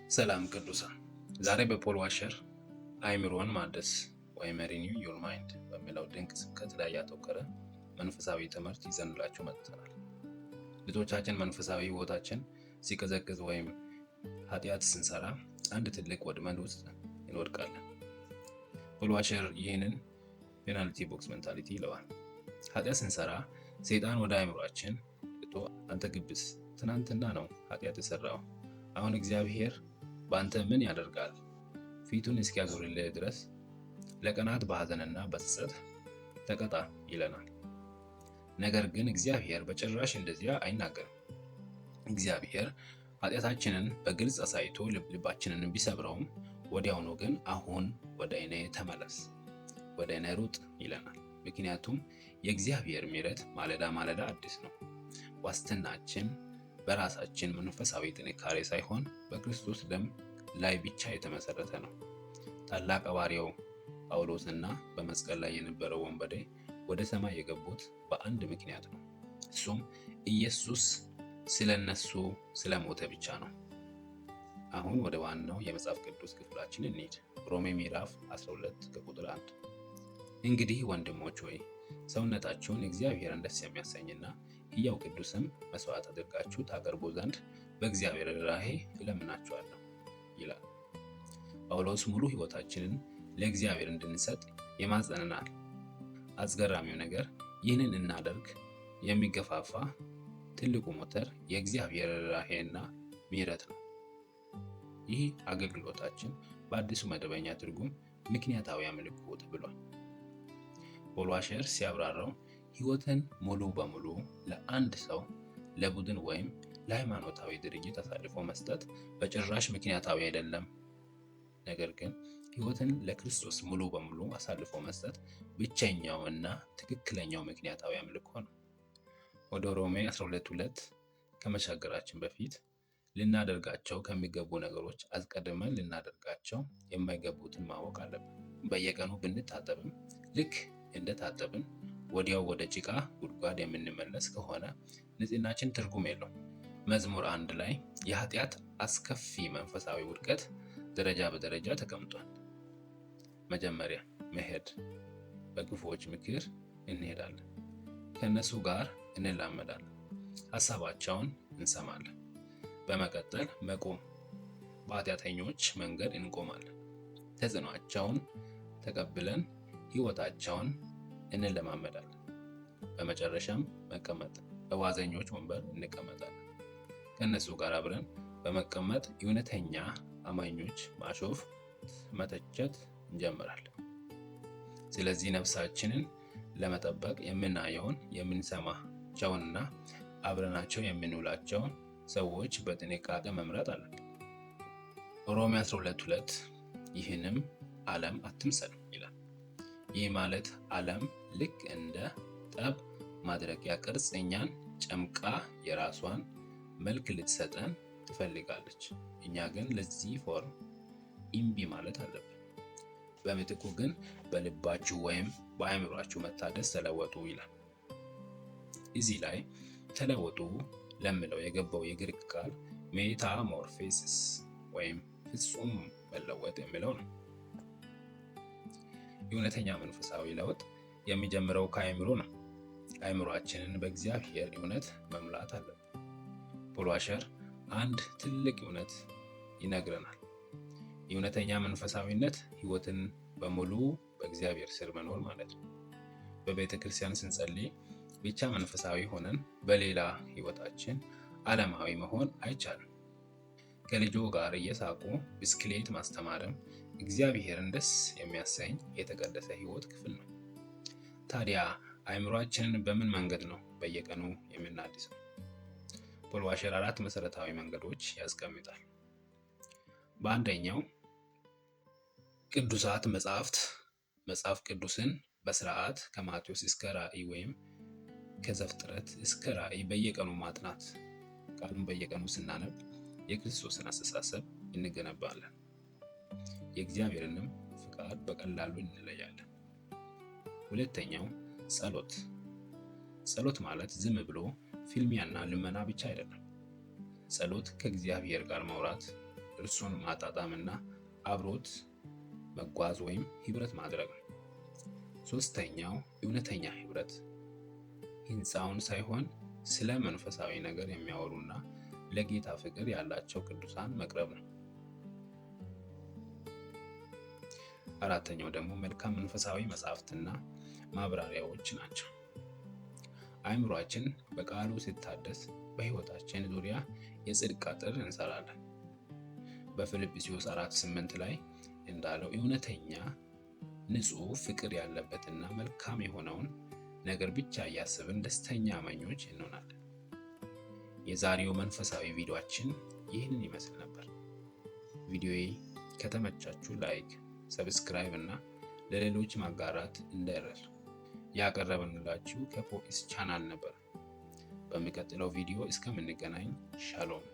ሰላም ቅዱሳን፣ ዛሬ በፖል ዋሸር አእምሮን ማደስ ወይም ሪኒው ዮር ማይንድ በሚለው ድንቅ ስብከት ላይ ያተኮረ መንፈሳዊ ትምህርት ይዘንላችሁ መጥተናል። ብዙዎቻችን መንፈሳዊ ሕይወታችን ሲቀዘቅዝ ወይም ኃጢአት ስንሰራ አንድ ትልቅ ወጥመድ ውስጥ እንወድቃለን። ፖል ዋሸር ይህንን ፔናልቲ ቦክስ ሜንታሊቲ ይለዋል። ኃጢአት ስንሰራ ሰይጣን ወደ አእምሯችን አንተ ግብስ፣ ትናንትና ነው ኃጢአት የሰራው፣ አሁን እግዚአብሔር በአንተ ምን ያደርጋል? ፊቱን እስኪያዞርልህ ድረስ ለቀናት በሐዘንና በጸጸት ተቀጣ ይለናል። ነገር ግን እግዚአብሔር በጭራሽ እንደዚያ አይናገርም። እግዚአብሔር ኃጢአታችንን በግልጽ አሳይቶ ልባችንን ቢሰብረውም ወዲያውኑ ግን አሁን ወደ እኔ ተመለስ፣ ወደ እኔ ሩጥ ይለናል። ምክንያቱም የእግዚአብሔር ምሕረት ማለዳ ማለዳ አዲስ ነው። ዋስትናችን በራሳችን መንፈሳዊ ጥንካሬ ሳይሆን በክርስቶስ ደም ላይ ብቻ የተመሰረተ ነው። ታላቅ ሐዋርያው ጳውሎስና በመስቀል ላይ የነበረው ወንበዴ ወደ ሰማይ የገቡት በአንድ ምክንያት ነው። እሱም ኢየሱስ ስለነሱ ስለሞተ ብቻ ነው። አሁን ወደ ዋናው የመጽሐፍ ቅዱስ ክፍላችን እንሂድ። ሮሜ ምዕራፍ 12 ከቁጥር 1። እንግዲህ ወንድሞች ሆይ ሰውነታችሁን እግዚአብሔርን ደስ የሚያሰኝና ሕያው ቅዱስም መስዋዕት አድርጋችሁ ታቀርቡ ዘንድ በእግዚአብሔር ርኅራኄ እለምናችኋለሁ ይላል። ጳውሎስ ሙሉ ሕይወታችንን ለእግዚአብሔር እንድንሰጥ ይማጸነናል። አስገራሚው ነገር ይህንን እናደርግ የሚገፋፋ ትልቁ ሞተር የእግዚአብሔር ርኅራኄና ምሕረት ነው። ይህ አገልግሎታችን በአዲሱ መደበኛ ትርጉም ምክንያታዊ አምልኮ ተብሏል። ፖል ዋሸር ሲያብራራው ሕይወትን ሙሉ በሙሉ ለአንድ ሰው፣ ለቡድን ወይም ለሃይማኖታዊ ድርጅት አሳልፎ መስጠት በጭራሽ ምክንያታዊ አይደለም። ነገር ግን ሕይወትን ለክርስቶስ ሙሉ በሙሉ አሳልፎ መስጠት ብቸኛው እና ትክክለኛው ምክንያታዊ አምልኮ ነው። ወደ ሮሜ 12:2 ከመሻገራችን በፊት ልናደርጋቸው ከሚገቡ ነገሮች አስቀድመን ልናደርጋቸው የማይገቡትን ማወቅ አለብን። በየቀኑ ብንታጠብም ልክ እንደታጠብን ወዲያው ወደ ጭቃ ጉድጓድ የምንመለስ ከሆነ ንጽህናችን ትርጉም የለውም። መዝሙር 1 ላይ የኃጢአት አስከፊ መንፈሳዊ ውድቀት ደረጃ በደረጃ ተቀምጧል። መጀመሪያ መሄድ፣ በክፉዎች ምክር እንሄዳለን፣ ከእነሱ ጋር እንላመዳለን፣ ሀሳባቸውን እንሰማለን። በመቀጠል መቆም፣ በኃጢአተኞች መንገድ እንቆማለን፣ ተጽዕኖአቸውን ተቀብለን ሕይወታቸውን እንለማመዳለን። በመጨረሻም መቀመጥ፣ በዋዘኞች ወንበር እንቀመጣለን። ከእነሱ ጋር አብረን በመቀመጥ እውነተኛ አማኞች ማሾፍ፣ መተቸት እንጀምራለን። ስለዚህ ነፍሳችንን ለመጠበቅ የምናየውን የምንሰማቸውንና አብረናቸው የምንውላቸውን ሰዎች በጥንቃቄ መምረጥ አለብን። ሮሜ 12:2 ይህንም ዓለም አትምሰሉ ይላል። ይህ ማለት ዓለም ልክ እንደ ጠብ ማድረቂያ ቅርጽ እኛን ጨምቃ የራሷን መልክ ልትሰጠን ትፈልጋለች። እኛ ግን ለዚህ ፎርም እምቢ ማለት አለብን። በምትኩ ግን በልባችሁ ወይም በአእምሯችሁ መታደስ ተለወጡ ይላል። እዚህ ላይ ተለወጡ ለሚለው የገባው የግሪክ ቃል ሜታሞርፎሲስ ወይም ፍጹም መለወጥ የሚለው ነው። እውነተኛ መንፈሳዊ ለውጥ የሚጀምረው ከአእምሮ ነው። አእምሯችንን በእግዚአብሔር እውነት መሙላት አለብን። ፖል ዋሸር አንድ ትልቅ እውነት ይነግረናል። የእውነተኛ መንፈሳዊነት ሕይወትን በሙሉ በእግዚአብሔር ስር መኖር ማለት ነው። በቤተ ክርስቲያን ስንጸልይ ብቻ መንፈሳዊ ሆነን በሌላ ሕይወታችን ዓለማዊ መሆን አይቻልም። ከልጆ ጋር እየሳቁ ብስክሌት ማስተማርም እግዚአብሔርን ደስ የሚያሰኝ የተቀደሰ ሕይወት ክፍል ነው። ታዲያ አእምሯችንን በምን መንገድ ነው በየቀኑ የምናድሰው? ፖል ዋሸር 4 መሰረታዊ መንገዶች ያስቀምጣል። በአንደኛው ቅዱሳት መጽሐፍ ቅዱስን በስርዓት ከማቴዎስ እስከ ራእይ ወይም ከዘፍጥረት እስከ ራእይ በየቀኑ ማጥናት። ቃሉን በየቀኑ ስናነብ የክርስቶስን አስተሳሰብ እንገነባለን፣ የእግዚአብሔርንም ፍቃድ በቀላሉ እንለያለን። ሁለተኛው ጸሎት ማለት ዝም ብሎ ፊልሚያና ልመና ብቻ አይደለም። ጸሎት ከእግዚአብሔር ጋር ማውራት፣ እርሱን ማጣጣምና አብሮት መጓዝ ወይም ህብረት ማድረግ ነው። ሶስተኛው እውነተኛ ህብረት ህንፃውን ሳይሆን ስለ መንፈሳዊ ነገር የሚያወሩና ለጌታ ፍቅር ያላቸው ቅዱሳን መቅረብ ነው። አራተኛው ደግሞ መልካም መንፈሳዊ መጻሕፍትና ማብራሪያዎች ናቸው። አእምሯችን በቃሉ ሲታደስ በህይወታችን ዙሪያ የጽድቅ አጥር እንሰራለን። በፊልጵስዩስ 4:8 ላይ እንዳለው እውነተኛ ንጹህ ፍቅር ያለበትና መልካም የሆነውን ነገር ብቻ እያሰብን ደስተኛ አማኞች እንሆናለን። የዛሬው መንፈሳዊ ቪዲዮአችን ይህንን ይመስል ነበር። ቪዲዮዬ ከተመቻችሁ ላይክ፣ ሰብስክራይብ እና ለሌሎች ማጋራት እንዳይረሱ። ያቀረብንላችሁ ከፖኢስ ቻናል ነበር። በሚቀጥለው ቪዲዮ እስከምንገናኝ ሻሎም።